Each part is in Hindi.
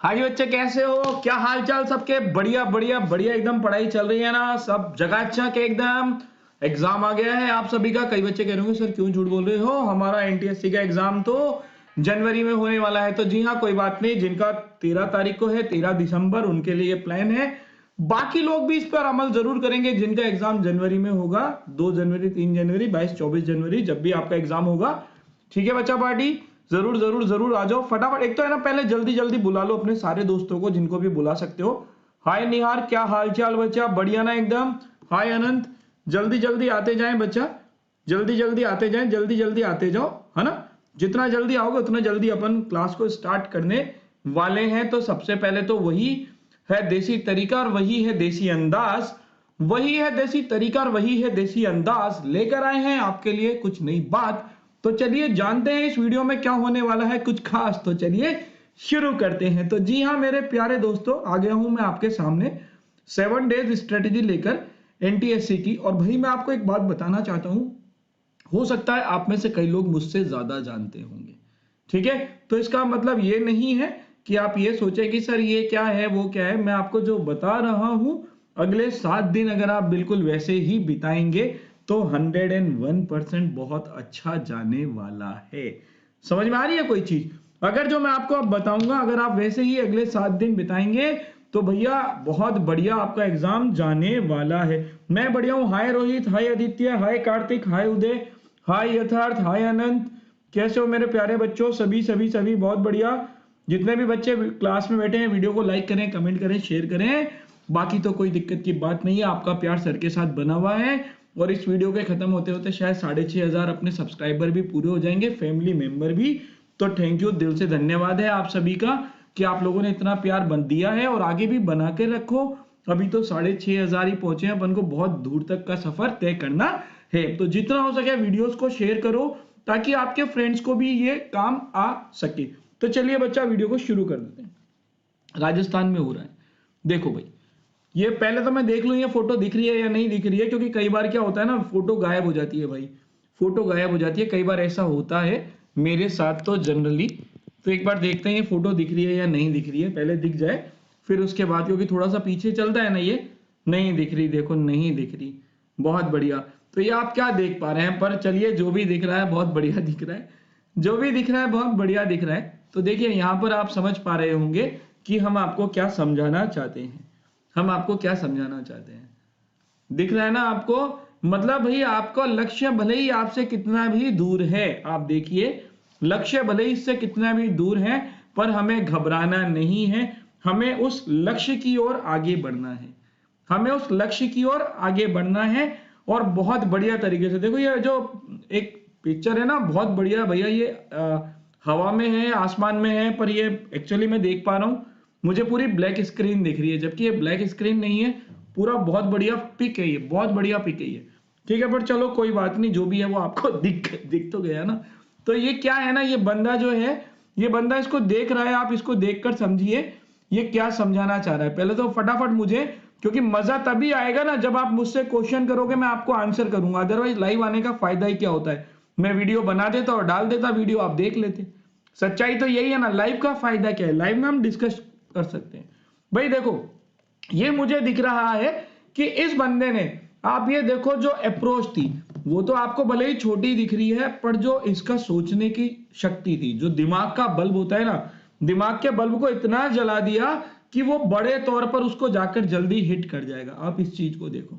हाय बच्चे, कैसे हो? क्या हाल चाल सबके? बढ़िया बढ़िया बढ़िया, एकदम पढ़ाई चल रही है ना? सब जगह अच्छा के एकदम। एग्जाम आ गया है आप सभी का। कई बच्चे कह रहे होंगे सर क्यों झूठ बोल रहे हो, हमारा एनटीएससी का एग्जाम तो जनवरी में होने वाला है। तो जी हाँ, कोई बात नहीं, जिनका 13 तारीख को है, 13 दिसंबर, उनके लिए प्लान है। बाकी लोग भी इस पर अमल जरूर करेंगे जिनका एग्जाम जनवरी में होगा। 2 जनवरी, 3 जनवरी, 22, 24 जनवरी, जब भी आपका एग्जाम होगा। ठीक है बच्चा पार्टी, जरूर जरूर जरूर आ जाओ फटाफट। एक तो है ना, पहले जल्दी जल्दी बुला लो अपने सारे दोस्तों को, जिनको भी बुला सकते हो। हाय निहार, क्या हाल चाल बच्चा? बढ़िया ना एकदम। हाय अनंत, जल्दी जल्दी आते जाएं बच्चा, जल्दी जल्दी आते जाएं, जल्दी जल्दी आते जाओ, है ना? जितना जल्दी आओगे उतना जल्दी अपन क्लास को स्टार्ट करने वाले हैं। तो सबसे पहले तो वही है देसी तरीका और वही है देसी अंदाज, वही है देसी तरीका और वही है देसी अंदाज, लेकर आए हैं आपके लिए कुछ नई बात। तो चलिए जानते हैं इस वीडियो में क्या होने वाला है कुछ खास। तो चलिए शुरू करते हैं। तो जी हाँ मेरे प्यारे दोस्तों, आ गया हूं मैं आपके सामने 7 डेज स्ट्रेटेजी लेकर एनटीएससी की। और भाई मैं आपको एक बात बताना चाहता हूं, हो सकता है आप में से कई लोग मुझसे ज्यादा जानते होंगे। ठीक है, तो इसका मतलब ये नहीं है कि आप ये सोचें कि सर ये क्या है वो क्या है। मैं आपको जो बता रहा हूं, अगले 7 दिन अगर आप बिल्कुल वैसे ही बिताएंगे तो 101% बहुत अच्छा जाने वाला है। समझ में आ रही है कोई चीज? अगर जो मैं आपको अब बताऊंगा, अगर आप वैसे ही अगले 7 दिन बिताएंगे तो भैया बहुत बढ़िया आपका एग्जाम जाने वाला है। मैं बढ़िया हूँ। हाय रोहित, हाय आदित्य, हाय कार्तिक, हाय उदय, हाय यथार्थ, हाय अनंत। कैसे हो मेरे प्यारे बच्चों? सभी सभी सभी बहुत बढ़िया। जितने भी बच्चे क्लास में बैठे हैं, वीडियो को लाइक करें, कमेंट करें, शेयर करें। बाकी तो कोई दिक्कत की बात नहीं है, आपका प्यार सर के साथ बना हुआ है। और इस वीडियो के खत्म होते होते शायद 6,500 अपने सब्सक्राइबर भी पूरे हो जाएंगे, फैमिली मेंबर भी। तो थैंक यू, दिल से धन्यवाद है आप सभी का कि आप लोगों ने इतना प्यार बन दिया है और आगे भी बना के रखो। अभी तो 6,500 ही पहुंचे हैं, अपन को बहुत दूर तक का सफर तय करना है। तो जितना हो सके वीडियोस को शेयर करो ताकि आपके फ्रेंड्स को भी ये काम आ सके। तो चलिए बच्चा, वीडियो को शुरू कर देते हैं। राजस्थान में हो रहा है, देखो भाई। ये पहले तो मैं देख लूं ये फोटो दिख रही है या नहीं दिख रही है, क्योंकि कई बार क्या होता है ना, फोटो गायब हो जाती है भाई। फोटो गायब हो जाती है, कई बार ऐसा होता है मेरे साथ तो जनरली। तो एक बार देखते हैं ये फोटो दिख रही है या नहीं दिख रही है, पहले दिख जाए फिर उसके बाद, क्योंकि थोड़ा सा पीछे चलता है ना ये। नहीं दिख रही, देखो नहीं दिख रही। बहुत बढ़िया। तो ये आप क्या देख पा रहे हैं? पर चलिए, जो भी दिख रहा है बहुत बढ़िया दिख रहा है, जो भी दिख रहा है बहुत बढ़िया दिख रहा है। तो देखिए यहाँ पर आप समझ पा रहे होंगे कि हम आपको क्या समझाना चाहते हैं। हम आपको क्या समझाना चाहते हैं, दिख रहा है ना आपको? मतलब भाई आपका लक्ष्य भले ही आपसे कितना भी दूर है, आप देखिए लक्ष्य भले ही इससे कितना भी दूर है, पर हमें घबराना नहीं है। हमें उस लक्ष्य की ओर आगे बढ़ना है, हमें उस लक्ष्य की ओर आगे बढ़ना है। और बहुत बढ़िया तरीके से देखो, ये जो एक पिक्चर है ना, बहुत बढ़िया भैया। ये हवा में है, आसमान में है, पर ये एक्चुअली मैं देख पा रहा हूँ, मुझे पूरी ब्लैक स्क्रीन दिख रही है, जबकि ये ब्लैक स्क्रीन नहीं है। पूरा बहुत बढ़िया पिक है ये, बहुत बढ़िया पिक है ये। ठीक है, पर चलो कोई बात नहीं, जो भी है वो आपको दिख तो गया ना। तो ये क्या है ना, ये बंदा जो है, ये बंदा इसको देख रहा है, आप इसको देखकर समझिए ये क्या समझाना चाह रहा है। पहले तो फटाफट मुझे, क्योंकि मजा तभी आएगा ना जब आप मुझसे क्वेश्चन करोगे, मैं आपको आंसर करूंगा। अदरवाइज लाइव आने का फायदा ही क्या होता है? मैं वीडियो बना देता और डाल देता वीडियो, आप देख लेते। सच्चाई तो यही है ना, लाइव का फायदा क्या है? लाइव में हम डिस्कस कर सकते हैं। भाई देखो, ये मुझे दिख रहा है कि इस बंदे ने, आप ये देखो जो अप्रोच थी, वो तो आपको भले ही छोटी दिख रही है, पर जो इसका सोचने की शक्ति थी, जो दिमाग का बल्ब होता है ना, दिमाग के बल्ब को इतना जला दिया कि वो बड़े तौर पर उसको जाकर जल्दी हिट कर जाएगा। आप इस चीज को देखो,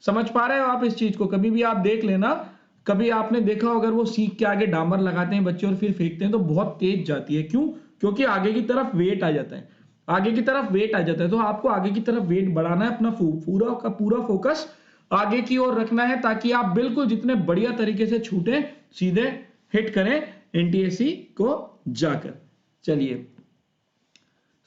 समझ पा रहे हो आप इस चीज को? कभी भी आप देख लेना, कभी आपने देखा हो अगर वो सीख के आगे डामर लगाते हैं बच्चे और फिर फेंकते हैं तो बहुत तेज जाती है। क्यों? क्योंकि आगे की तरफ वेट आ जाता है, आगे की तरफ वेट आ जाता है। तो आपको आगे की तरफ वेट बढ़ाना है, अपना पूरा का पूरा फोकस आगे की ओर रखना है, ताकि आप बिल्कुल जितने बढ़िया तरीके से छूटे सीधे हिट करें एनटीएससी को जाकर। चलिए,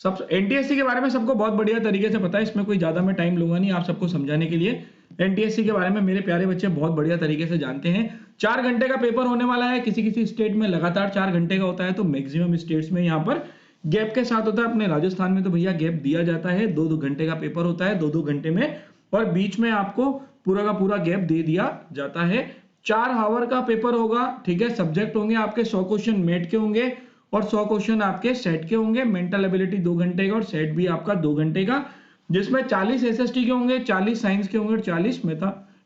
सब एनटीएससी के बारे में सबको बहुत बढ़िया तरीके से पता है, इसमें कोई ज्यादा मैं टाइम लूंगा नहीं आप सबको समझाने के लिए। एनटीएससी के बारे में मेरे प्यारे बच्चे बहुत बढ़िया तरीके से जानते हैं। 4 घंटे का पेपर होने वाला है, किसी किसी स्टेट में लगातार 4 घंटे का होता है, तो मैक्सिमम स्टेट्स में यहाँ पर गैप के साथ होता है। अपने राजस्थान में तो भैया गैप दिया जाता है, 2-2 घंटे का पेपर होता है, 2-2 घंटे में, और बीच में आपको पूरा का पूरा गैप दे दिया जाता है। 4 आवर का पेपर होगा, ठीक है। सब्जेक्ट होंगे आपके 100 क्वेश्चन मैथ के होंगे और 100 क्वेश्चन आपके सेट के होंगे, मेंटल एबिलिटी 2 घंटे का और सेट भी आपका 2 घंटे का, जिसमें 40 एसएसटी के होंगे, 40 साइंस के होंगे और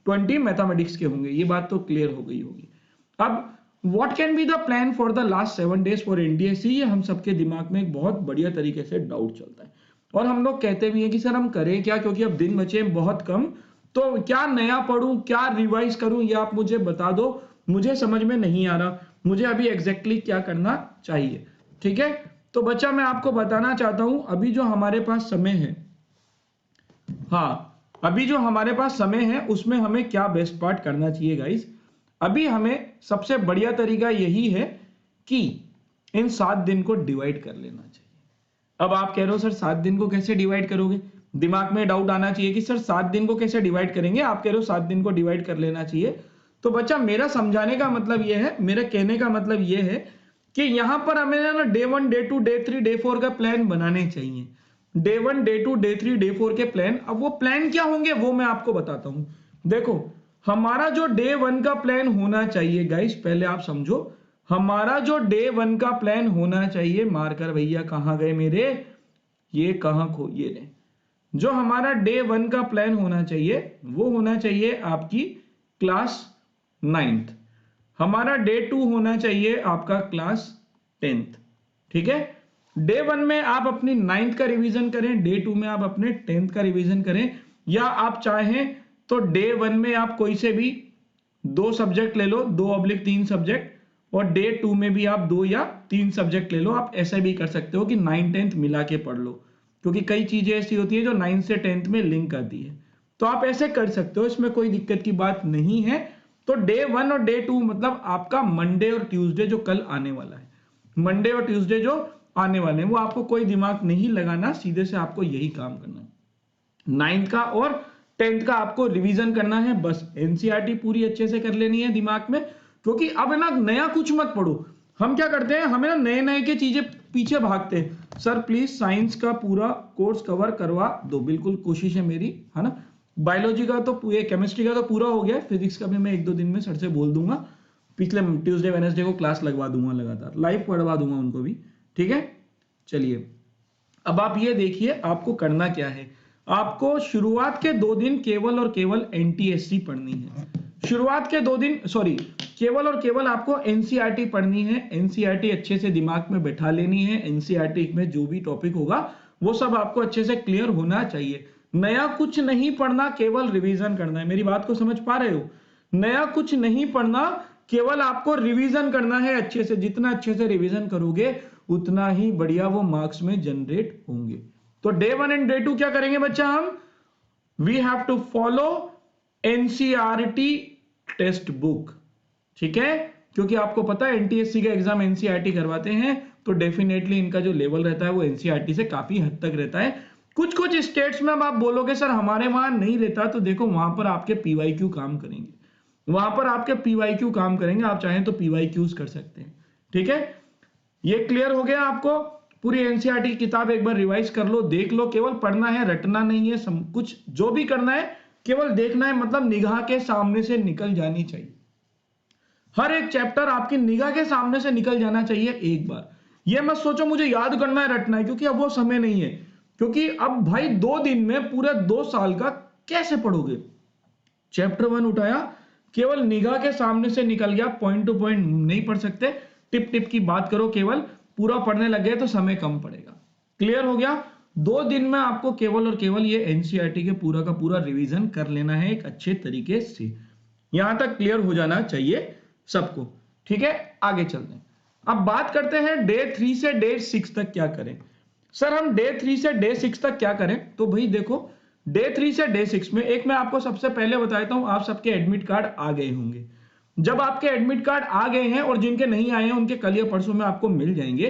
20 मैथमेटिक्स के होंगे। ये बात तो क्लियर हो गई होगी। अब what can be the plan for the last 7 days for NTSC, ये हम सबके दिमाग में एक बहुत बढ़िया तरीके से डाउट चलता है और हम लोग कहते भी हैं कि सर हम करें क्या, क्योंकि अब दिन बचे बहुत कम, तो क्या नया पढ़ूं, क्या रिवाइज करूं, ये आप मुझे बता दो। मुझे समझ में नहीं आ रहा मुझे अभी एग्जैक्टली क्या करना चाहिए। ठीक है, तो बच्चा मैं आपको बताना चाहता हूं अभी जो हमारे पास समय है, हाँ अभी जो हमारे पास समय है उसमें हमें क्या बेस्ट पार्ट करना चाहिए गाइस। अभी हमें सबसे बढ़िया तरीका यही है कि इन 7 दिन को डिवाइड कर लेना चाहिए। अब आप कह रहे हो सर 7 दिन को कैसे डिवाइड करोगे, दिमाग में डाउट आना चाहिए कि सर 7 दिन को कैसे डिवाइड करेंगे। आप कह रहे हो 7 दिन को डिवाइड कर लेना चाहिए, तो बच्चा मेरा समझाने का मतलब यह है, मेरा कहने का मतलब यह है कि यहां पर हमें ना डे 1 डे 2 डे 3 डे 4 का प्लान बनाने चाहिए। डे 1 डे 2 डे 3 डे 4 के प्लान, अब वो प्लान क्या होंगे वो मैं आपको बताता हूं। देखो हमारा जो डे 1 का प्लान होना चाहिए गाइस, पहले आप समझो हमारा जो डे 1 का प्लान होना चाहिए, मार्कर भैया कहां गए मेरे, ये कहां खो, ये ले, जो हमारा डे 1 का प्लान होना चाहिए वो होना चाहिए आपकी क्लास 9th, हमारा डे 2 होना चाहिए आपका क्लास 10th। ठीक है, डे 1 में आप अपनी 9th का रिवीजन करें, डे 2 में आप अपने 10th का रिवीजन करें, या आप चाहें तो डे 1 में आप कोई से भी 2 सब्जेक्ट ले लो, 2/3 सब्जेक्ट, और डे 2 में भी आप 2 या 3 सब्जेक्ट ले लो। आप ऐसे भी कर सकते हो कि 9 10th मिला के पढ़ लो, क्योंकि कई चीजें ऐसी होती है जो 9 से 10th में लिंक करती है, तो आप ऐसे कर सकते हो, इसमें कोई दिक्कत की बात नहीं है। तो डे 1 और डे 2 मतलब आपका मंडे और ट्यूसडे जो कल आने वाला है, मंडे और ट्यूसडे जो आने वाले हैं, वो आपको कोई दिमाग नहीं लगाना, सीधे से आपको यही काम करना है। 9th का और 10th का आपको रिवीजन करना है, बस एनसीईआरटी पूरी अच्छे से कर लेनी है दिमाग में, क्योंकि अब ना नया कुछ मत पढ़ो। हम क्या करते हैं, हमें ना नए नए के चीजें पीछे भागते हैं। सर प्लीज साइंस का पूरा कोर्स कवर करवा दो, बिल्कुल कोशिश है मेरी, है ना। बायोलॉजी का तो, ये केमिस्ट्री का तो पूरा हो गया, फिजिक्स का भी मैं 1-2 दिन में सर से बोल दूंगा, पिछले ट्यूसडे वेडनेसडे को क्लास लगवा दूंगा, लगातार लाइव पढ़वा दूंगा उनको भी। ठीक है, चलिए अब आप ये देखिए आपको करना क्या है। आपको शुरुआत के 2 दिन केवल और केवल एनटीएससी पढ़नी है। शुरुआत के 2 दिन केवल और केवल आपको एनसीईआरटी पढ़नी है। एनसीईआरटी अच्छे से दिमाग में बैठा लेनी है। एनसीईआरटी में जो भी टॉपिक होगा वो सब आपको अच्छे से क्लियर होना चाहिए। नया कुछ नहीं पढ़ना, केवल रिवीजन करना है। मेरी बात को समझ पा रहे हो, नया कुछ नहीं पढ़ना, केवल आपको रिवीजन करना है अच्छे से। जितना अच्छे से रिवीजन करोगे उतना ही बढ़िया वो मार्क्स में जनरेट होंगे। तो डे 1 एंड डे 2 क्या करेंगे बच्चा, हम we have to follow NCERT text book. ठीक है, क्योंकि आपको पता है एनटीएससी का एग्जाम एनसीईआरटी करवाते हैं, तो डेफिनेटली इनका जो लेवल रहता है वो एनसीईआरटी से काफी हद तक रहता है। कुछ कुछ स्टेट्स में अब आप बोलोगे सर हमारे वहां नहीं रहता, तो देखो वहां पर आपके पीवाईक्यू काम करेंगे, वहां पर आपके पीवाईक्यू काम करेंगे, आप चाहें तो पीवाईक्यूज कर सकते हैं। ठीक है, ये क्लियर हो गया आपको। पूरी एनसीईआरटी की किताब एक बार रिवाइज कर लो, देख लो, केवल पढ़ना है, रटना नहीं है। कुछ जो भी करना है केवल देखना है, मतलब निगाह के सामने से निकल जानी चाहिए। हर एक चैप्टर आपकी निगाह के सामने से निकल जाना चाहिए एक बार। ये मत सोचो मुझे याद करना है, रटना है, क्योंकि अब वो समय नहीं है। क्योंकि अब भाई 2 दिन में पूरे 2 साल का कैसे पढ़ोगे। चैप्टर 1 उठाया, केवल निगाह के सामने से निकल गया, पॉइंट टू पॉइंट नहीं पढ़ सकते, टिप टिप की बात करो, केवल पूरा पढ़ने लग गए तो समय कम पड़ेगा। क्लियर हो गया। 2 दिन में आपको केवल और केवल ये एनसीईआरटी के पूरा का पूरा रिवीजन कर लेना है एक अच्छे तरीके से। यहां तक क्लियर हो जाना चाहिए सबको। ठीक है, आगे चलते हैं। अब बात करते हैं डे 3 से डे 6 तक क्या करें। सर हम डे 3 से डे 6 तक क्या करें, तो भाई देखो डे 3 से डे 6 में एक मैं आपको सबसे पहले बता देता हूं, आप सबके एडमिट कार्ड आ गए होंगे। जब आपके एडमिट कार्ड आ गए हैं, और जिनके नहीं आए हैं उनके कल या परसों में आपको मिल जाएंगे,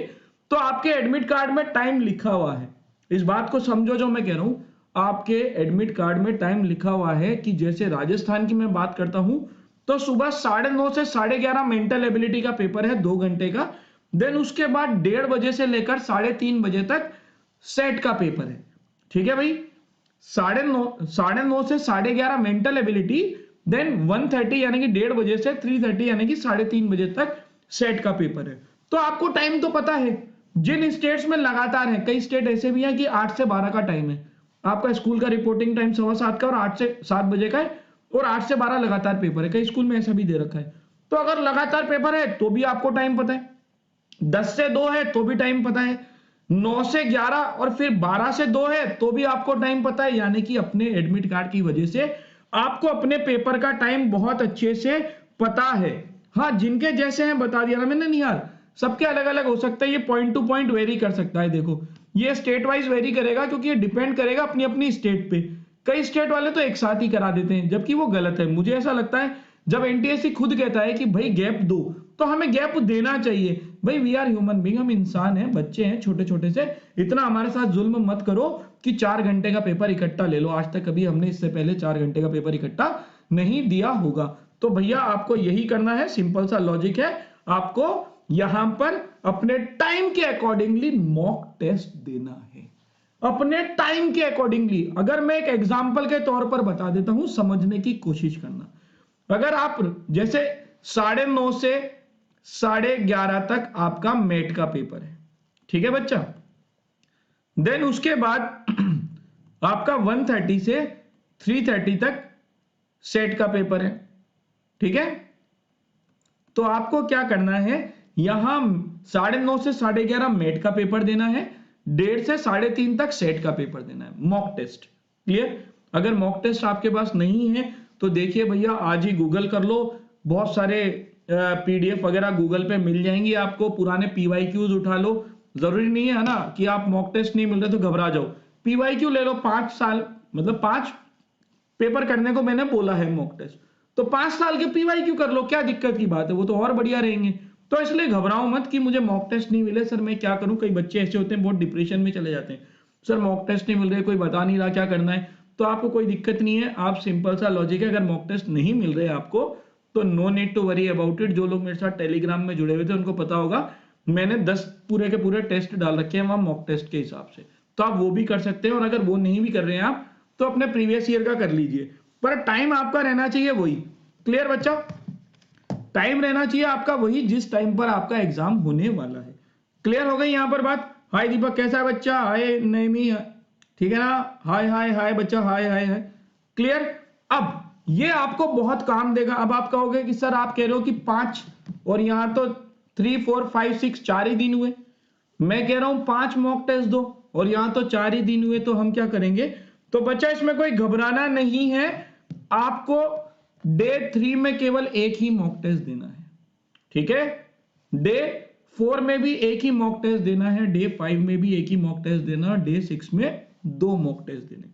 तो आपके एडमिट कार्ड में टाइम लिखा हुआ है। इस बात को समझो जो मैं कह रहा हूं, आपके एडमिट कार्ड में टाइम लिखा हुआ है कि जैसे राजस्थान की मैं बात करता हूं, तो सुबह 9:30 से 11:30 मेंटल एबिलिटी का पेपर है 2 घंटे का। देन उसके बाद 1:30 बजे से लेकर 3:30 बजे तक सेट का पेपर है। ठीक है भाई, 9:30 से 11:30 मेंटल एबिलिटी, देन 1:30 यानी कि 1:30 बजे से 3:30 यानी कि 3:30 बजे तक सेट का पेपर है। तो आपको टाइम तो पता है, जिन स्टेट्स में लगातार है, कई स्टेट ऐसे भी हैं कि 8 से 12 का टाइम है, आपका स्कूल का रिपोर्टिंग टाइम 7:15 का और 8 से 7 बजे का है, और 8 से 12 लगातार पेपर है, कई स्कूल में ऐसा भी दे रखा है। तो अगर लगातार पेपर है तो भी आपको टाइम पता है, 10 से 2 है तो भी टाइम पता है, 9 से 11 और फिर 12 से 2 है तो भी आपको टाइम पता है। यानी कि अपने एडमिट कार्ड की वजह से आपको अपने पेपर का टाइम बहुत अच्छे से पता है। हाँ, जिनके जैसे हैं बता दिया ना मैंने निहाल, सबके अलग अलग हो सकता है, ये पॉइंट टू पॉइंट वेरी कर सकता है। देखो ये स्टेट वाइज वेरी करेगा क्योंकि ये डिपेंड करेगा अपनी अपनी स्टेट पे। कई स्टेट वाले तो एक साथ ही करा देते हैं, जबकि वो गलत है। मुझे ऐसा लगता है जब एनटीएससी खुद कहता है कि भाई गैप दो, तो हमें गैप देना चाहिए। भाई वी आर ह्यूमन बीइंग, हम इंसान हैं, बच्चे हैं छोटे छोटे से, इतना हमारे साथ जुल्म मत करो कि 4 घंटे का पेपर इकट्ठा ले लो। आज तक कभी हमने इससे पहले 4 घंटे का पेपर इकट्ठा नहीं दिया होगा। तो भैया आपको यही करना है, सिंपल सा लॉजिक है, आपको यहां पर अपने टाइम के अकॉर्डिंगली मॉक टेस्ट देना है, अपने टाइम के अकॉर्डिंगली। अगर मैं एक एग्जांपल के तौर पर बता देता हूं, समझने की कोशिश करना। अगर आप जैसे 9:30 से 11:30 तक आपका मेट का पेपर है, ठीक है बच्चा, देन उसके बाद आपका 1:30 से 3:30 तक सेट का पेपर है, ठीक है। तो आपको क्या करना है, यहां 9:30 से 11:30 मेट का पेपर देना है, 1:30 से 3:30 तक सेट का पेपर देना है, मॉक टेस्ट। क्लियर? अगर मॉक टेस्ट आपके पास नहीं है तो देखिए भैया आज ही गूगल कर लो, बहुत सारे पीडीएफ वगैरह गूगल पे मिल जाएंगी आपको, पुराने पीवाईक्यूज उठा लो। जरूरी नहीं है ना कि आप मॉक टेस्ट नहीं मिल रहे तो घबरा जाओ, पीवाईक्यू ले लो, 5 साल मतलब 5 पेपर करने को मैंने बोला है मॉक टेस्ट, तो 5 साल के पीवाईक्यू कर लो, क्या दिक्कत की बात है, वो तो और बढ़िया रहेंगे। तो इसलिए घबराओ मत कि मुझे मॉक टेस्ट नहीं मिले सर मैं क्या करूं। कई बच्चे ऐसे होते हैं बहुत डिप्रेशन में चले जाते हैं, सर मॉक टेस्ट नहीं मिल रहे, कोई बता नहीं रहा क्या करना है। तो आपको कोई दिक्कत नहीं है, आप सिंपल सा लॉजिक है, अगर मॉक टेस्ट नहीं मिल रहे आपको तो no need to worry about it. जो लोग मेरे साथ टेलीग्राम में जुड़े हुए थे उनको पता होगा, मैंने 10 पूरे के पूरे टेस्ट डाल रखे हैं वहां मॉक टेस्ट के हिसाब से, तो आप वो भी कर सकते हैं। और अगर वो नहीं भी कर रहे हैं आप तो अपने प्रीवियस ईयर का कर लीजिए, पर टाइम आपका रहना चाहिए वही। क्लियर बच्चा? टाइम रहना चाहिए आपका वही जिस टाइम पर आपका एग्जाम होने वाला है। क्लियर हो गई यहां पर बात? हाय दीपक कैसा है बच्चा? हाय नैमी, ठीक है ना? हाय हाय हाय बच्चा, हाय हाय हाय। क्लियर? अब ये आपको बहुत काम देगा। अब आप कहोगे कि सर आप कह रहे हो कि 5 और यहां तो 3 4 5 6 4 ही दिन हुए, मैं कह रहा हूं 5 मॉक टेस्ट दो और यहां तो 4 ही दिन हुए, तो हम क्या करेंगे? तो बच्चा इसमें कोई घबराना नहीं है, आपको डे 3 में केवल एक ही मॉक टेस्ट देना है, ठीक है। डे 4 में भी एक ही मॉक टेस्ट देना है, डे 5 में भी एक ही मॉक टेस्ट देना, डे 6 में 2 मॉक टेस्ट देने।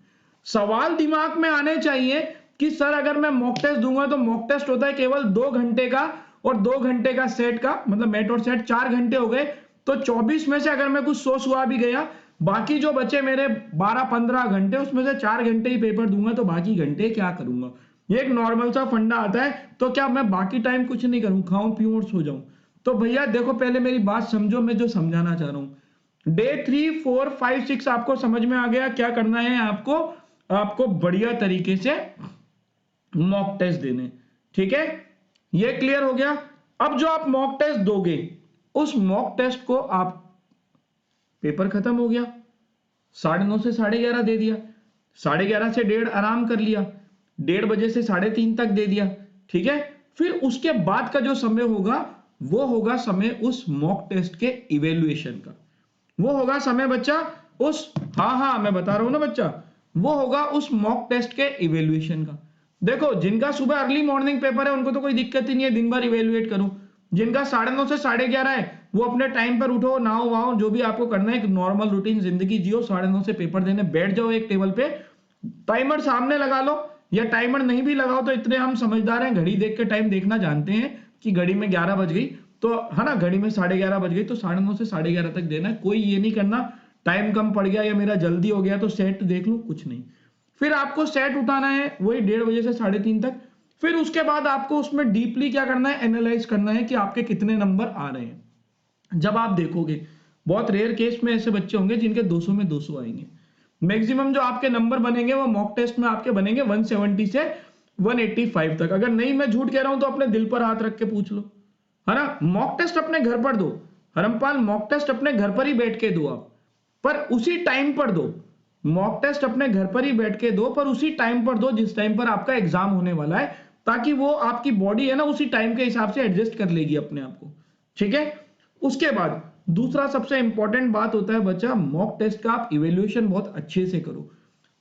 सवाल दिमाग में आने चाहिए कि सर अगर मैं मॉक टेस्ट दूंगा तो मॉक टेस्ट होता है केवल 2 घंटे का और 2 घंटे का सेट का, मतलब मेट और सेट 4 घंटे हो गए, तो 24 में से अगर मैं कुछ सोच हुआ भी गया, बाकी जो बचे मेरे 12-15 घंटे, उसमें से 4 घंटे ही पेपर दूंगा, तो बाकी घंटे क्या करूंगा? ये एक नॉर्मल सा फंडा आता है। तो क्या मैं बाकी टाइम कुछ नहीं करूं, खाऊं पीऊं और सो जाऊं? तो भैया देखो पहले मेरी बात समझो, मैं जो समझाना चाह रहा हूं। डे 3 4 5 6 आपको समझ में आ गया क्या करना है? आपको बढ़िया तरीके से मॉक टेस्ट देने, ठीक है, ये क्लियर हो गया। अब जो आप मॉक टेस्ट दोगे, उस मॉक टेस्ट को आप, पेपर खत्म हो गया, 9:30 से 11:30 दे दिया, 11:30 से 1:30 आराम कर लिया, 1:30 बजे से 3:30 तक दे दिया, ठीक है। फिर उसके बाद का जो समय होगा वो होगा समय उस मॉक टेस्ट के इवेल्युएशन का, वो होगा समय बच्चा उस, हाँ मैं बता रहा हूं ना बच्चा, वो होगा उस मॉक टेस्ट के इवेल्युएशन का। देखो जिनका सुबह अर्ली मॉर्निंग पेपर है उनको तो कोई दिक्कत ही नहीं है, दिन भर इवेल्युएट करो। जिनका 9:30 से 11:30 है वो अपने टाइम पर उठो, नहाओ वाओ, जो भी आपको करना है, एक नॉर्मल रूटीन जिंदगी जियो, 9:30 से पेपर देने बैठ जाओ एक टेबल पे, टाइमर सामने लगा लो, या टाइमर नहीं भी लगाओ तो इतने हम समझदार हैं, घड़ी देख के टाइम देखना जानते हैं कि घड़ी में 11 बज गई, तो है ना, घड़ी में 11:30 बज गई तो 9:30 से 11:30 तक देना है। कोई ये नहीं करना टाइम कम पड़ गया या मेरा जल्दी हो गया तो सेट देख लूं, कुछ नहीं। फिर आपको सेट उठाना है वही 1:30 बजे से 3:30 तक। फिर उसके बाद आपको उसमें डीपली क्या करना है, एनालाइज करना है कि आपके कितने नंबर आ रहे हैं। जब आप देखोगे, बहुत रेयर केस में ऐसे बच्चे होंगे जिनके 200 में 200 आएंगे। मैक्सिमम जो आपके नंबर बनेंगे वो मॉक टेस्ट में आपके बनेंगे 170 से 185 तक। अगर नहीं मैं झूठ कह रहा हूं तो अपने दिल पर हाथ रख के पूछ लो, है ना। मॉक टेस्ट अपने घर पर दो, हरमपाल मॉक टेस्ट अपने घर पर ही बैठ के दो आप, पर उसी टाइम पर दो। मॉक टेस्ट अपने घर पर ही बैठ के दो, पर उसी टाइम पर दो जिस टाइम पर आपका एग्जाम होने वाला है, ताकि वो आपकी बॉडी है ना उसी टाइम के हिसाब से एडजस्ट कर लेगी अपने आप को। ठीक है। उसके बाद दूसरा सबसे इंपॉर्टेंट बात होता है बच्चा, मॉक टेस्ट का आप इवेल्युएशन बहुत अच्छे से करो।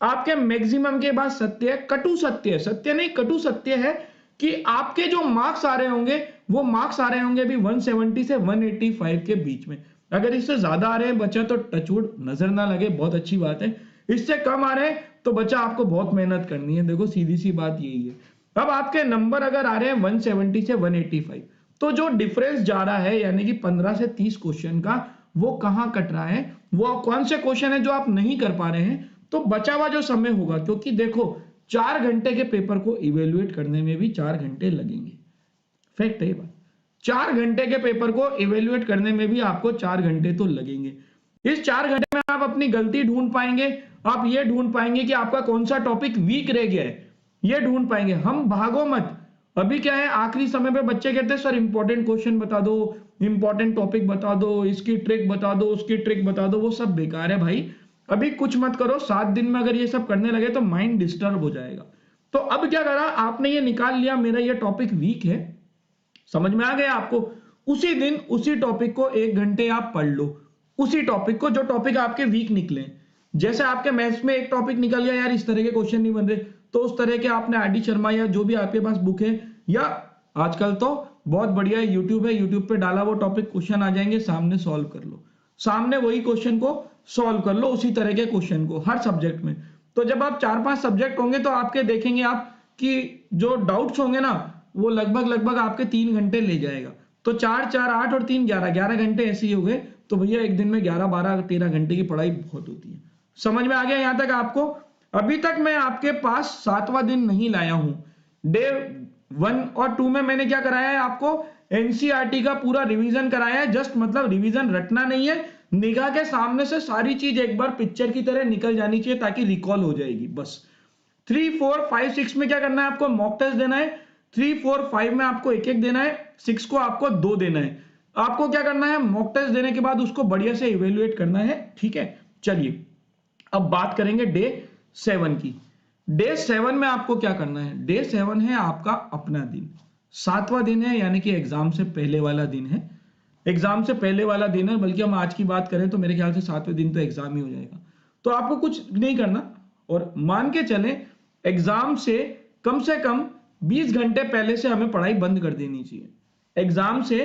आपके मैक्सिमम के बाद सत्य है, कटु सत्य है, सत्य नहीं कटु सत्य है कि आपके जो मार्क्स आ रहे होंगे वो मार्क्स आ रहे होंगे अभी 170 से 185 के बीच में। अगर इससे ज्यादा आ रहे हैं बच्चा तो टचवुड नजर ना लगे, बहुत अच्छी बात है। इससे कम आ रहे हैं तो बच्चा आपको बहुत मेहनत करनी है, देखो सीधी सी बात यही है। अब आपके नंबर अगर आ रहे हैं 170 से 185, तो जो डिफरेंस जा रहा है यानी कि 15 से 30 क्वेश्चन का, वो कहां कट रहा है, वो कौन से क्वेश्चन है जो आप नहीं कर पा रहे हैं, तो बचा हुआ जो समय होगा, क्योंकि देखो 4 घंटे के पेपर को इवेल्युएट करने में भी 4 घंटे लगेंगे, फैक्ट है बात। 4 घंटे के पेपर को इवेल्युएट करने में भी आपको 4 घंटे तो लगेंगे। इस 4 घंटे में आप अपनी गलती ढूंढ पाएंगे, आप ये ढूंढ पाएंगे कि आपका कौन सा टॉपिक वीक रह गया है, ये ढूंढ पाएंगे। हम भागो मत। अभी क्या है, आखिरी समय पे बच्चे कहते हैं सर इंपॉर्टेंट क्वेश्चन बता दो, इंपॉर्टेंट टॉपिक बता दो, इसकी ट्रिक बता दो, उसकी ट्रिक बता दो, वो सब बेकार है भाई। अभी कुछ मत करो, 7 दिन में अगर ये सब करने लगे तो माइंड डिस्टर्ब हो जाएगा। तो अब क्या करा आपने, ये निकाल लिया मेरा ये टॉपिक वीक है, समझ में आ गया आपको, उसी दिन उसी टॉपिक को 1 घंटे आप पढ़ लो, उसी टॉपिक को जो टॉपिक आपके वीक निकले। जैसे आपके मैथ्स में एक टॉपिक निकल गया यार, इस तरह के क्वेश्चन नहीं बन रहे, तो उस तरह के आपने आर डी शर्मा या जो भी आपके पास बुक है, या आजकल तो बहुत बढ़िया यूट्यूब है, यूट्यूब पे डाला वो टॉपिक क्वेश्चन आ जाएंगे, सामने सॉल्व कर लो, सामने वही क्वेश्चन को सॉल्व कर लो, उसी तरह के क्वेश्चन को हर सब्जेक्ट में। तो जब आप 4-5 सब्जेक्ट होंगे तो आपके देखेंगे आप कि जो डाउट्स होंगे ना वो लगभग लगभग आपके 3 घंटे ले जाएगा। तो 4 4 8 और 3 11 11 घंटे ऐसे ही हो गए। तो भैया एक दिन में 11 12 13 घंटे की पढ़ाई बहुत होती है। समझ में आ गया यहां तक आपको? अभी तक मैं आपके पास 7वां दिन नहीं लाया हूं। डे 1 और 2 में मैंने क्या कराया है आपको, एनसीईआरटी का पूरा रिवीजन कराया है। जस्ट मतलब रिवीजन रटना नहीं है, निगाह के सामने से सारी चीज एक बार पिक्चर की तरह निकल जानी चाहिए ताकि रिकॉल हो जाएगी बस। 3 4 5 6 में क्या करना है आपको, मॉक टेस्ट देना है। 3 4 5 में आपको एक एक देना है, 6 को आपको 2 देना है। आपको क्या करना है, मॉक टेस्ट देने के बाद उसको बढ़िया से इवेल्युएट करना है। ठीक है, चलिए अब बात करेंगे डे 7 की। डे 7 में आपको क्या करना है, डे 7 है आपका अपना दिन, 7वां दिन है, यानी कि एग्जाम से पहले वाला दिन है। एग्जाम से पहले वाला दिन है, बल्कि हम आज की बात करें तो मेरे ख्याल से 7वें दिन तो एग्जाम ही हो जाएगा। तो आपको कुछ नहीं करना, और मान के चलें एग्जाम से कम 20 घंटे पहले से हमें पढ़ाई बंद कर देनी चाहिए। एग्जाम से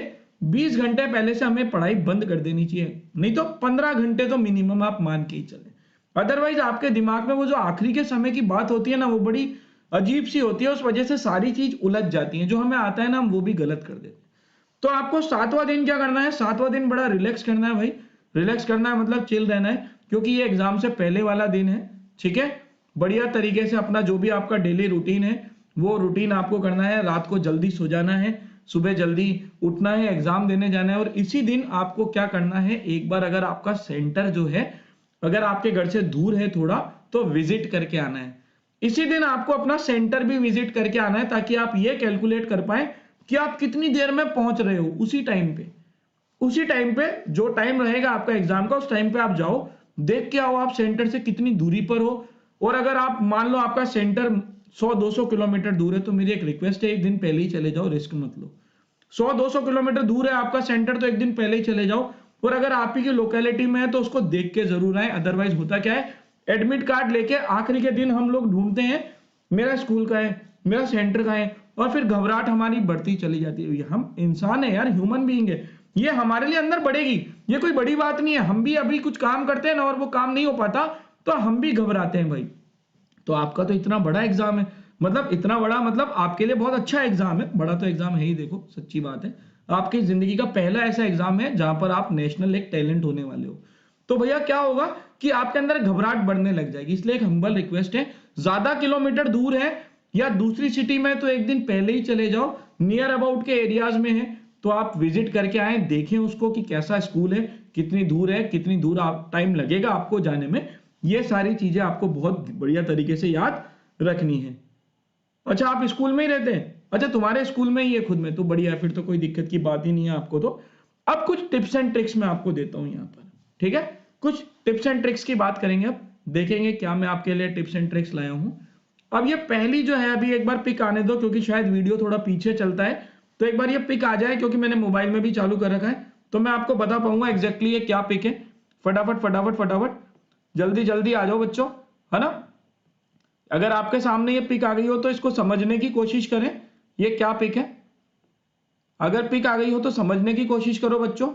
20 घंटे पहले से हमें पढ़ाई बंद कर देनी चाहिए, नहीं तो 15 घंटे तो मिनिमम आप मान के ही चले। अदरवाइज आपके दिमाग में वो जो आखिरी के समय की बात होती है ना, वो बड़ी अजीब सी होती है, उस वजह से सारी चीज उलझ जाती है, जो हमें आता है ना हम वो भी गलत कर देते हैं। तो आपको 7वां दिन क्या करना है, 7वां दिन बड़ा रिलैक्स करना है भाई। रिलैक्स करना है मतलब चिल रहना है, क्योंकि ये एग्जाम से पहले वाला दिन है। ठीक है, बढ़िया तरीके से अपना जो भी आपका डेली रूटीन है वो रूटीन आपको करना है। रात को जल्दी सो जाना है, सुबह जल्दी उठना है, एग्जाम देने जाना है। और इसी दिन आपको क्या करना है, एक बार अगर आपका सेंटर जो है अगर आपके घर से दूर है थोड़ा, तो विजिट करके आना है। इसी दिन आपको अपना सेंटर भी विजिट करके आना है, ताकि आप ये कैलकुलेट कर पाए कि आप कितनी देर में पहुंच रहे हो। उसी टाइम पे जो टाइम रहेगा आपका एग्जाम का, उस टाइम पे आप जाओ, देख के आओ आप सेंटर से कितनी दूरी पर हो। और अगर आप मान लो आपका सेंटर 100-200 किलोमीटर दूर है, तो मेरी एक रिक्वेस्ट है, एक दिन पहले ही चले जाओ, रिस्क मत लो। 100-200 किलोमीटर दूर है आपका सेंटर, तो एक दिन पहले ही चले जाओ। और अगर आप ही की लोकेलिटी में है तो उसको देख के जरूर आए। अदरवाइज होता क्या है, एडमिट कार्ड लेके आखिरी के दिन हम लोग ढूंढते हैं मेरा स्कूल का है, मेरा सेंटर का है, और फिर घबराहट हमारी बढ़ती चली जाती है। हम इंसान है यार, ह्यूमन बीइंग है, ये हमारे लिए अंदर बढ़ेगी, ये कोई बड़ी बात नहीं है। हम भी अभी कुछ काम करते हैं ना और वो काम नहीं हो पाता तो हम भी घबराते हैं भाई। तो आपका तो इतना बड़ा एग्जाम है, मतलब इतना बड़ा मतलब आपके लिए बहुत अच्छा एग्जाम है, बड़ा तो एग्जाम है ही, देखो सच्ची बात है, आपकी जिंदगी का पहला ऐसा एग्जाम है जहां पर आप नेशनल एक टैलेंट होने वाले हो। तो भैया क्या होगा कि आपके अंदर घबराहट बढ़ने लग जाएगी। इसलिए एक हम्बल रिक्वेस्ट है, ज्यादा किलोमीटर दूर है या दूसरी सिटी में, तो एक दिन पहले ही चले जाओ। नियर अबाउट के एरियाज में है तो आप विजिट करके आए, देखें उसको कि कैसा स्कूल है, कितनी दूर है, कितनी दूर आप टाइम लगेगा आपको जाने में। ये सारी चीजें आपको बहुत बढ़िया तरीके से याद रखनी है। अच्छा आप स्कूल में ही रहते हैं, अच्छा तुम्हारे स्कूल में ही है खुद में, तो बढ़िया है, फिर तो कोई दिक्कत की बात ही नहीं है आपको। तो अब कुछ टिप्स एंड ट्रिक्स मैं आपको देता हूं यहां पर, ठीक है। कुछ टिप्स एंड ट्रिक्स की बात करेंगे, अब देखेंगे क्या मैं आपके लिए टिप्स एंड ट्रिक्स लाया हूं। अब ये पहली जो है, अभी एक बार पिक आने दो क्योंकि शायद वीडियो थोड़ा पीछे चलता है, तो एक बार ये पिक आ जाए क्योंकि मैंने मोबाइल में भी चालू कर रखा है, तो मैं आपको बता पाऊंगा एग्जैक्टली ये क्या पिक है। फटाफट फटाफट फटाफट जल्दी जल्दी आ जाओ बच्चों, है ना। अगर आपके सामने ये पिक आ गई हो तो इसको समझने की कोशिश करें, ये क्या पिक है। अगर पिक आ गई हो तो समझने की कोशिश करो बच्चों।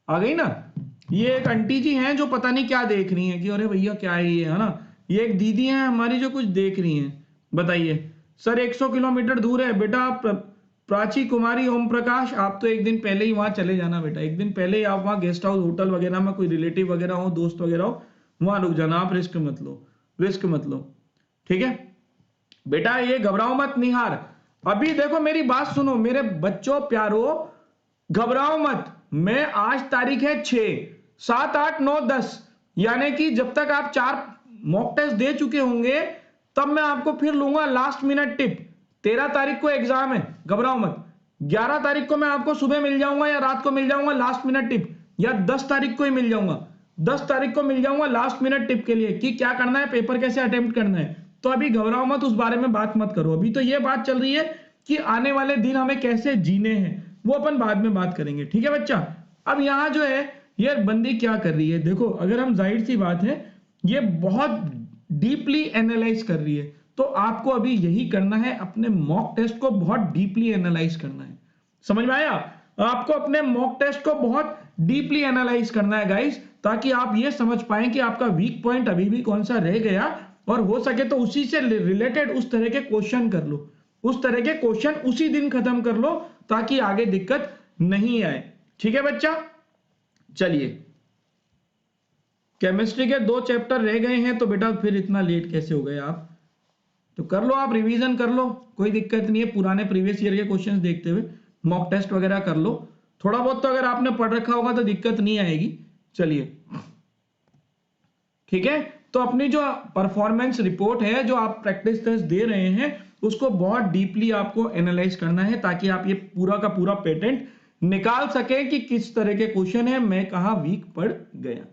आ गई ना। ये एक आंटी जी हैं जो पता नहीं क्या देख रही हैं कि अरे भैया क्या है ये, है ना। ये एक दीदी हैं हमारी जो कुछ देख रही हैं। बताइए सर 100 किलोमीटर दूर है बेटा। प्राची कुमारी ओम प्रकाश, आप तो एक दिन पहले ही वहां चले जाना बेटा, एक दिन पहले ही आप वहां गेस्ट हाउस होटल वगैरह में कोई रिलेटिव वगैरह हो, दोस्त वगैरह हो, वहां रुक जाना। आप रिस्क मत लो, रिस्क मत लो, ठीक है बेटा। ये घबराओ मत निहार। अभी देखो मेरी बात सुनो मेरे बच्चों प्यारो, घबराओ मत। मैं आज तारीख है 6, 7, 8, 9, 10, यानी कि जब तक आप 4 मॉक टेस्ट दे चुके होंगे तब मैं आपको फिर लूंगा लास्ट मिनट टिप। 13 तारीख को एग्जाम है, घबराओ मत। 11 तारीख को मैं आपको सुबह मिल जाऊंगा या रात को मिल जाऊंगा लास्ट मिनट टिप, या 10 तारीख को ही मिल जाऊंगा। 10 तारीख को मिल जाऊंगा लास्ट मिनट टिप के लिए कि क्या करना है, पेपर कैसे अटेम्प्ट करना है। तो अभी घबराओ मत, उस बारे में बात मत करो। अभी तो ये बात चल रही है कि आने वाले दिन हमें कैसे जीने हैं, वो अपन बाद में बात करेंगे, ठीक है बच्चा। अब यहां जो है ये बंदी क्या कर रही है, देखो अगर हम जाहिर सी बात है ये बहुत डीपली एनालाइज कर रही है, तो आपको अभी यही करना है, अपने मॉक टेस्ट को बहुत डीपली एनालाइज करना है। समझ में आया। आपको अपने मॉक टेस्ट को बहुत डीपली एनालाइज करना है गाइस, ताकि आप ये समझ पाएं कि आपका वीक पॉइंट अभी भी कौन सा रह गया, और हो सके तो उसी से रिलेटेड उस तरह के क्वेश्चन कर लो, उस तरह के क्वेश्चन उसी दिन खत्म कर लो ताकि आगे दिक्कत नहीं आए, ठीक है बच्चा। चलिए केमिस्ट्री के 2 चैप्टर रह गए हैं, तो बेटा फिर इतना लेट कैसे हो गए आप, तो कर लो, आप रिवीजन कर लो, कोई दिक्कत नहीं है। पुराने प्रीवियस ईयर के क्वेश्चंस देखते हुए मॉक टेस्ट वगैरह कर लो, थोड़ा बहुत तो अगर आपने पढ़ रखा होगा तो दिक्कत नहीं आएगी। चलिए ठीक है, तो अपनी जो परफॉर्मेंस रिपोर्ट है जो आप प्रैक्टिस टेस्ट दे रहे हैं उसको बहुत डीपली आपको एनालाइज करना है, ताकि आप ये पूरा का पूरा पेटेंट निकाल सके कि किस तरह के क्वेश्चन है, मैं कहां वीक पड़ गया।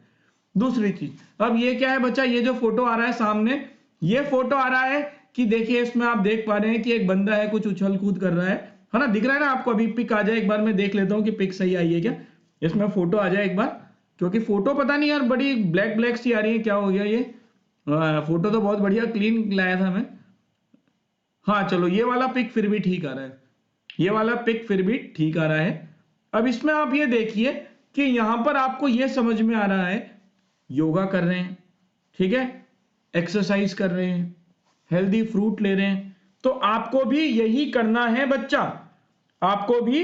दूसरी चीज, अब ये क्या है बच्चा, ये जो फोटो आ रहा है सामने, ये फोटो आ रहा है कि देखिए इसमें आप देख पा रहे हैं कि एक बंदा है कुछ उछल कूद कर रहा है ना, दिख रहा है ना आपको। अभी पिक आ जाए एक बार, मैं देख लेता हूं कि पिक सही आई है क्या, इसमें फोटो आ जाए एक बार, क्योंकि फोटो पता नहीं यार बड़ी ब्लैक ब्लैक सी आ रही है, क्या हो गया ये। फोटो तो बहुत बढ़िया क्लीन लाया था मैं। हाँ चलो, ये वाला पिक फिर भी ठीक आ रहा है, ये वाला पिक फिर भी ठीक आ रहा है। अब इसमें आप ये देखिए कि यहां पर आपको ये समझ में आ रहा है योगा कर रहे हैं, ठीक है, एक्सरसाइज कर रहे हैं, हेल्दी फ्रूट ले रहे हैं, तो आपको भी यही करना है बच्चा, आपको भी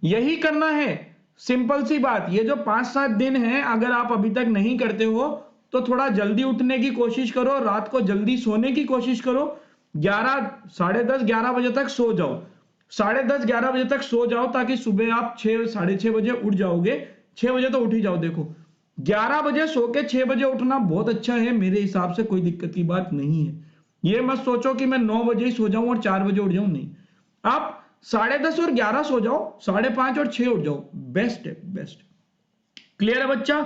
यही करना है। सिंपल सी बात, ये जो 5-7 दिन है अगर आप अभी तक नहीं करते हो तो थोड़ा जल्दी उठने की कोशिश करो, रात को जल्दी सोने की कोशिश करो, 11, 10:30, 11 बजे तक सो जाओ, 10:30, 11 बजे तक सो जाओ, ताकि सुबह आप 6, 6:30 बजे उठ जाओगे। 6 बजे तो उठ ही जाओ, देखो 11 बजे सो के 6 बजे उठना बहुत अच्छा है, मेरे हिसाब से कोई दिक्कत की बात नहीं है। ये मत सोचो कि मैं 9 बजे ही सो जाऊं और 4 बजे उठ जाऊं, नहीं, आप 10:30 और 11 सो जाओ, 5:30 और 6 उठ जाओ, बेस्ट है, बेस्ट। क्लियर है बच्चा।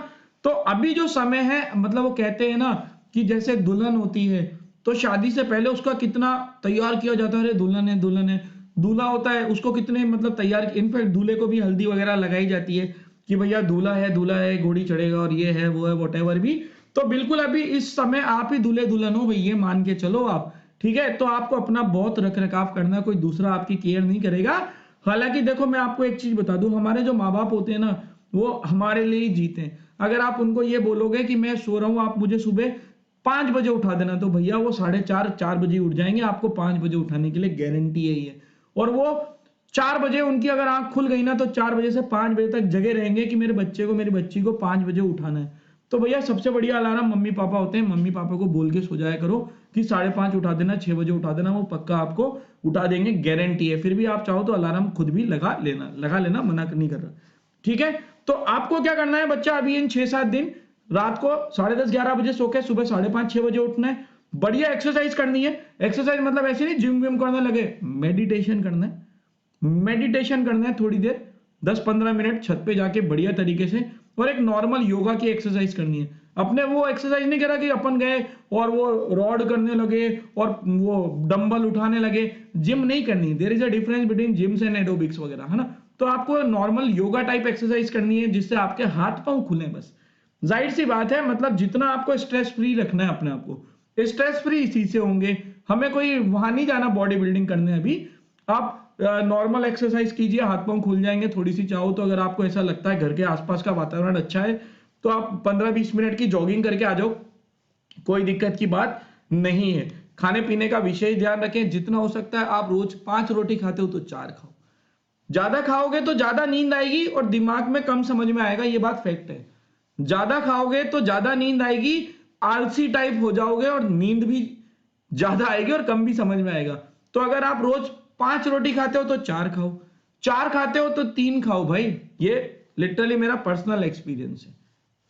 तो अभी जो समय है, मतलब वो कहते हैं ना कि जैसे दुल्हन होती है तो शादी से पहले उसका कितना तैयार किया जाता है, अरे दुल्हन है दुल्हन है, दूल्हा होता है उसको कितने मतलब तैयार, इनफैक्ट दूल्हे को भी हल्दी वगैरह लगाई जाती है कि भैया दूल्हा है, घोड़ी चढ़ेगा और ये है वो है वॉटेवर भी। तो बिल्कुल अभी इस समय आप ही दूल्हे दुल्हन हो भाई, ये मान के चलो आप, ठीक है। तो आपको अपना बहुत रख रखाव करना, कोई दूसरा आपकी केयर नहीं करेगा। हालांकि देखो मैं आपको एक चीज बता दूं, हमारे जो माँ बाप होते हैं ना वो हमारे लिए ही जीते हैं। अगर आप उनको ये बोलोगे कि मैं सो रहा हूं, आप मुझे सुबह 5 बजे उठा देना, तो भैया वो 4:30, 4 बजे उठ जाएंगे, आपको 5 बजे उठाने के लिए गारंटी है ये। और वो 4 बजे उनकी अगर आंख खुल गई ना तो 4 बजे से 5 बजे तक जगे रहेंगे कि मेरे बच्चे को, मेरी बच्ची को 5 बजे उठाना है। तो भैया सबसे बढ़िया अलार्म मम्मी पापा होते हैं, मम्मी पापा को बोल के सो जाया करो कि 5:30 उठा देना, 6 बजे उठा देना, वो पक्का आपको उठा देंगे, गारंटी है। फिर भी आप चाहो तो अलार्म खुद भी लगा लेना, मना नहीं कर रहा, ठीक है। तो आपको क्या करना है बच्चा, अभी इन 6-7 दिन रात को 10:30, 11 बजे सो के सुबह 5:30, 6 बजे उठना है। बढ़िया एक्सरसाइज करनी है। एक्सरसाइज मतलब ऐसे नहीं जिम विम करने लगे, मेडिटेशन करना है। मेडिटेशन करना है थोड़ी देर, 10-15 मिनट छत पे जाके बढ़िया तरीके से, और एक नॉर्मल योगा की एक्सरसाइज करनी है। अपने वो एक्सरसाइज नहीं करा कि अपन गए और वो रॉड करने लगे और वो डंबल उठाने लगे, जिम नहीं करनी। There is a difference between gyms and aerobics वगैरह, है ना। तो आपको नॉर्मल योगा टाइप एक्सरसाइज करनी है जिससे आपके हाथ पांव खुले बस। जाहिर सी बात है, मतलब जितना आपको स्ट्रेस फ्री रखना है अपने आप को, स्ट्रेस फ्री इसी से होंगे। हमें कोई वहां नहीं जाना बॉडी बिल्डिंग करने अभी। आप नॉर्मल एक्सरसाइज कीजिए, हाथ पांव खुल जाएंगे थोड़ी सी। चाहो तो अगर आपको ऐसा लगता है घर के आसपास का वातावरण अच्छा है तो आप 15-20 मिनट की जॉगिंग करके आ जाओ, कोई दिक्कत की बात नहीं है। खाने पीने का विशेष ध्यान रखें, जितना हो सकता है आप रोज 5 रोटी खाते हो तो 4 खाओ। ज्यादा खाओगे तो ज्यादा नींद आएगी और दिमाग में कम समझ में आएगा, ये बात फैक्ट है। ज्यादा खाओगे तो ज्यादा नींद आएगी, आलसी टाइप हो जाओगे और नींद भी ज्यादा आएगी और कम भी समझ में आएगा। तो अगर आप रोज 5 रोटी खाते हो तो 4 खाओ, 4 खाते हो तो 3 खाओ भाई। ये लिटरली मेरा पर्सनल एक्सपीरियंस है,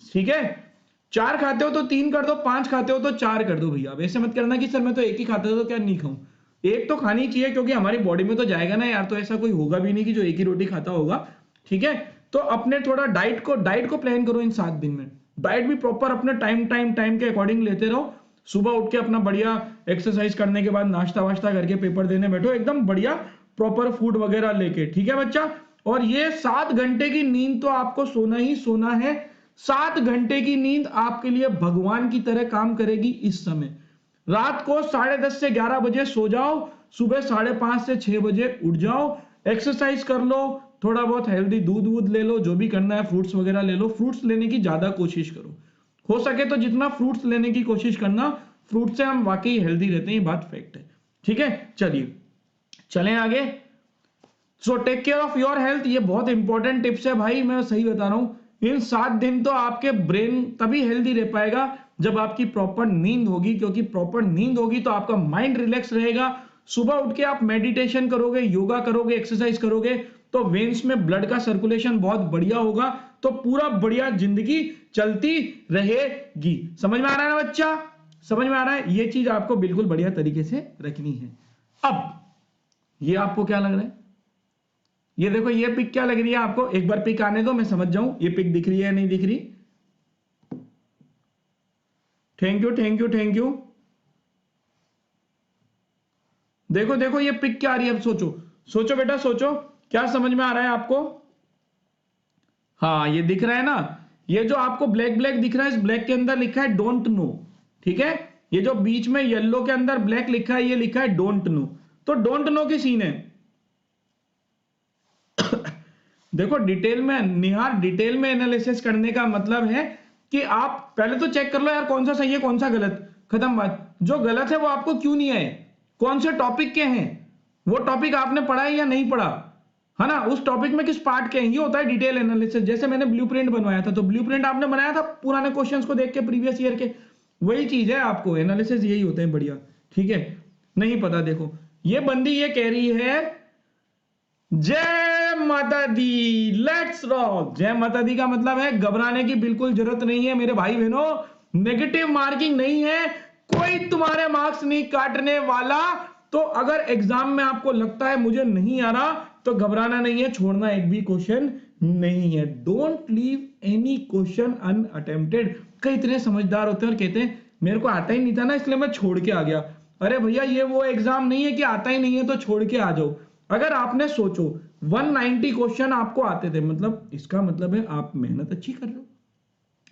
ठीक है। 4 खाते हो तो 3 कर दो, 5 खाते हो तो 4 कर दो भैया। वैसे मत करना कि सर मैं तो एक ही खाता था तो क्या नहीं खाऊं। एक तो खानी चाहिए क्योंकि हमारी बॉडी में तो जाएगा ना यार, तो ऐसा कोई होगा भी नहीं कि जो एक ही रोटी खाता होगा, ठीक है। तो अपने थोड़ा डाइट को प्लान करो इन 7 दिन में। डाइट भी प्रॉपर अपने टाइम के अकॉर्डिंग लेते रहो। सुबह उठ के अपना बढ़िया एक्सरसाइज करने के बाद नाश्ता वाश्ता करके पेपर देने बैठो एकदम बढ़िया प्रॉपर फूड वगैरह लेके, ठीक है बच्चा। और ये 7 घंटे की नींद तो आपको सोना ही सोना है। 7 घंटे की नींद आपके लिए भगवान की तरह काम करेगी। इस समय रात को 10:30 से 11 बजे सो जाओ, सुबह 5:30 से 6 बजे उठ जाओ, एक्सरसाइज कर लो, थोड़ा बहुत हेल्दी दूध वूध ले लो, जो भी करना है फ्रूट्स वगैरह ले लो। फ्रूट्स लेने की ज्यादा कोशिश करो, हो सके तो जितना फ्रूट्स लेने की कोशिश करना, फ्रूट से हम वाकई हेल्दी रहते हैं, ये बात फैक्ट है, ठीक है। चलिए चलें आगे। So take care of your health, ये बहुत इंपॉर्टेंट टिप्स है भाई, मैं सही बता रहा हूं। इन 7 दिन तो आपके ब्रेन तभी हेल्दी रह पाएगा जब आपकी प्रॉपर नींद होगी, क्योंकि प्रॉपर नींद होगी तो आपका माइंड रिलैक्स रहेगा। सुबह उठ के आप मेडिटेशन करोगे, योगा करोगे, एक्सरसाइज करोगे तो वेन्स में ब्लड का सर्कुलेशन बहुत बढ़िया होगा, तो पूरा बढ़िया जिंदगी चलती रहेगी। समझ में आ रहा है ना बच्चा, समझ में आ रहा है। ये चीज आपको बिल्कुल बढ़िया तरीके से रखनी है। अब ये आपको क्या लग रहा है, ये देखो ये पिक क्या लग रही है आपको, एक बार पिक आने दो मैं समझ जाऊं ये पिक दिख रही है या नहीं दिख रही। Thank you thank you thank you. देखो देखो ये पिक क्या आ रही है, अब सोचो सोचो बेटा सोचो, क्या समझ में आ रहा है आपको। हाँ ये दिख रहा है ना, ये जो आपको ब्लैक ब्लैक दिख रहा है, इस ब्लैक के अंदर लिखा है डोंट नो, ठीक है। ये जो बीच में येलो के अंदर ब्लैक लिखा है, ये लिखा है डोंट नो। तो डोंट नो की सीन है देखो डिटेल में निहार, डिटेल में एनालिसिस करने का मतलब है कि आप पहले तो चेक कर लो यार कौन सा सही है कौन सा गलत, खत्म बात। जो गलत है वो आपको क्यों नहीं आए, कौन से टॉपिक के हैं, वो टॉपिक आपने पढ़ा है या नहीं पढ़ा, है ना, उस टॉपिक में किस पार्ट के हैं, ये होता है डिटेल एनालिसिस। जैसे मैंने ब्लूप्रिंट बनवाया था, तो ब्लूप्रिंट आपने बनाया था पुराने क्वेश्चंस को देख के प्रीवियस ईयर के, वही चीज है, आपको एनालिसिस यही होते हैं बढ़िया, ठीक है। नहीं पता, देखो ये बंदी ये कह रही है जय माता दी, लेट्स रॉक। जय माता दी का मतलब है घबराने की बिल्कुल जरूरत नहीं है मेरे भाई बहनों, नेगेटिव मार्किंग नहीं है, कोई तुम्हारे मार्क्स नहीं काटने वाला। तो अगर एग्जाम में आपको लगता है मुझे नहीं आ रहा तो घबराना नहीं है, छोड़ना एक भी क्वेश्चन नहीं है। Don't leave any question unattempted. कई इतने समझदार होते हैं और कहते हैं मेरे को आता ही नहीं था ना इसलिए मैं छोड़ के आ गया। अरे भैया ये वो एग्जाम नहीं है कि आता ही नहीं है तो छोड़ के आ जाओ। अगर आपने सोचो 190 क्वेश्चन आपको आते थे, मतलब इसका मतलब है आप मेहनत अच्छी कर रहे हो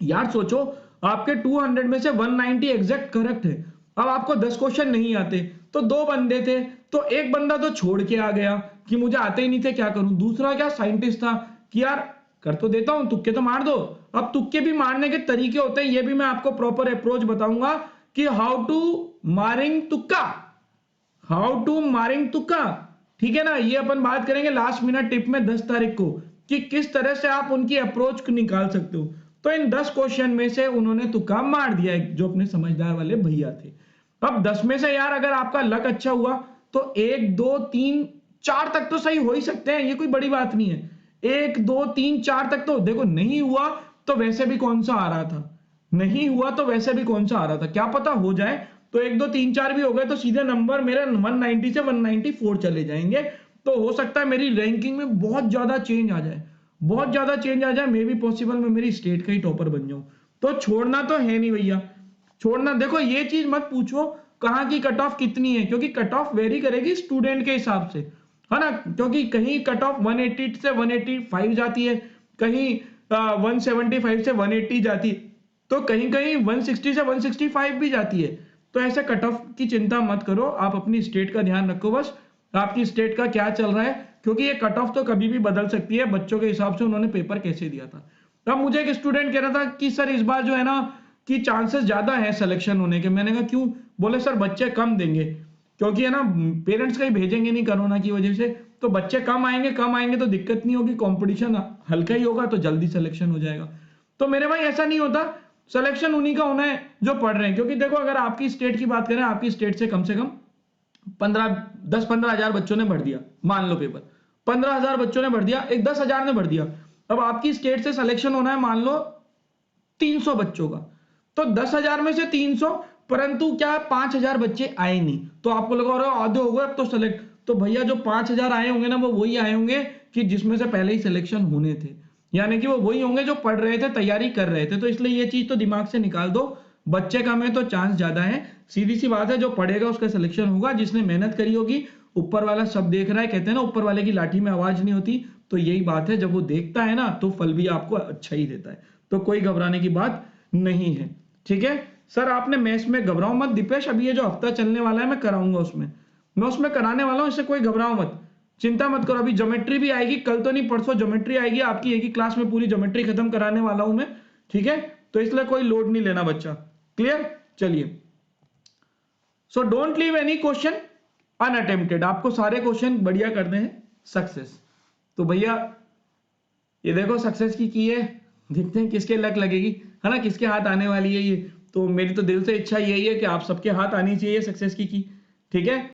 यार। सोचो आपके 200 में से 190 एग्जैक्ट करेक्ट है। अब आपको 10 क्वेश्चन नहीं आते, तो 2 बंदे थे, तो एक बंदा तो छोड़ के आ गया कि मुझे आते ही नहीं थे क्या करूं, दूसरा क्या साइंटिस्ट था कि यार कर तो देता हूं, तुक्के तो मार दो। अब तुक्के भी मारने के तरीके होते हैं, ये भी मैं आपको प्रॉपर अप्रोच बताऊंगा कि हाउ टू मारिंग तुक्का, हाउ टू मारिंग तुक्का, ठीक है ना। ये अपन बात करेंगे लास्ट मिनट टिप में 10 तारीख को कि किस तरह से आप उनकी अप्रोच को निकाल सकते हो। तो इन 10 क्वेश्चन में से उन्होंने तुक्का मार दिया, जो अपने समझदार वाले भैया थे। अब 10 में से यार अगर आपका लक अच्छा हुआ तो 1 2 3 4 तक तो सही हो ही सकते हैं, ये कोई बड़ी बात नहीं है। 1 2 3 4 तक तो देखो, नहीं हुआ तो वैसे भी कौन सा आ रहा था, नहीं हुआ तो वैसे भी कौन सा आ रहा था, क्या पता हो जाए। तो 1 2 3 4 भी हो गए तो सीधे नंबर मेरे 190 से 194 चले जाएंगे। तो हो सकता है मेरी रैंकिंग में बहुत ज्यादा चेंज आ जाए, बहुत ज्यादा चेंज आ जाए, मे बी पॉसिबल मैं मेरी स्टेट का ही टॉपर बन जाऊं। तो छोड़ना तो है नहीं भैया, छोड़ना। देखो ये चीज मत पूछो कहाँ की कट ऑफ कितनी है, क्योंकि कट ऑफ वेरी करेगी स्टूडेंट के हिसाब से, है ना। क्योंकि कहीं कट ऑफ 180 से 185 जाती है, कहीं 175 से 180 जाती है, तो कहीं कहीं 160 से 165 भी जाती है। तो ऐसे कट ऑफ की चिंता मत करो, आप अपनी स्टेट का ध्यान रखो बस, आपकी स्टेट का क्या चल रहा है, क्योंकि ये कट ऑफ तो कभी भी बदल सकती है बच्चों के हिसाब से उन्होंने पेपर कैसे दिया था। तब मुझे एक स्टूडेंट कह रहा था कि सर इस बार जो है ना कि चांसेस ज्यादा है सिलेक्शन होने के। मैंने कहा क्यों? बोले सर बच्चे कम देंगे, क्योंकि है ना पेरेंट्स कहीं भेजेंगे नहीं कोरोना की वजह से, तो बच्चे कम आएंगे तो दिक्कत नहीं होगी, कंपटीशन हल्का ही होगा तो जल्दी सिलेक्शन हो जाएगा। तो मेरे भाई ऐसा नहीं होता, सिलेक्शन उन्हीं का होना है जो पढ़ रहे हैं। क्योंकि देखो अगर आपकी स्टेट की बात करें, आपकी स्टेट से कम 10-15 हजार बच्चों ने भर दिया, मान लो पेपर 15,000 बच्चों ने भर दिया, एक 10,000 ने भर दिया। अब आपकी स्टेट से सिलेक्शन होना है मान लो 300 बच्चों का, तो 10,000 में से 300, परंतु क्या 5,000 बच्चे आए नहीं, तो आपको लगा रहा आधे हो गए अब तो सेलेक्ट। तो भैया जो 5,000 आए होंगे ना वो वही आए होंगे कि जिसमें से पहले ही सिलेक्शन होने थे, यानी कि वो वही होंगे जो पढ़ रहे थे, तैयारी कर रहे थे। तो इसलिए ये चीज तो दिमाग से निकाल दो, बच्चे कम है तो चांस ज्यादा है, सीधी सी बात है। जो पढ़ेगा उसका सिलेक्शन होगा, जिसने मेहनत करी होगी, ऊपर वाला सब देख रहा है, कहते हैं ना ऊपर वाले की लाठी में आवाज नहीं होती, तो यही बात है, जब वो देखता है ना तो फल भी आपको अच्छा ही देता है। तो कोई घबराने की बात नहीं है, ठीक है। सर आपने मैथ्स में घबराओ मत दीपेश, अभी ये जो हफ्ता चलने वाला है मैं कराऊंगा उसमें, मैं उसमें कराने वाला हूं, इससे कोई घबराओ मत, चिंता मत करो। अभी ज्योमेट्री भी आएगी, कल तो नहीं परसों ज्योमेट्री आएगी आपकी, एक ही क्लास में पूरी ज्योमेट्री खत्म कराने वाला हूं मैं, ठीक है। तो इसलिए कोई लोड नहीं लेना बच्चा, क्लियर। चलिए, so don't leave any question unattempted, आपको सारे क्वेश्चन बढ़िया करने हैं सक्सेस। तो भैया ये देखो सक्सेस की है, देखते हैं किसके लक लगेगी, है ना, किसके हाथ आने वाली है ये। तो मेरी तो दिल से इच्छा यही है कि आप सबके हाथ आनी चाहिए सक्सेस की, ठीक है।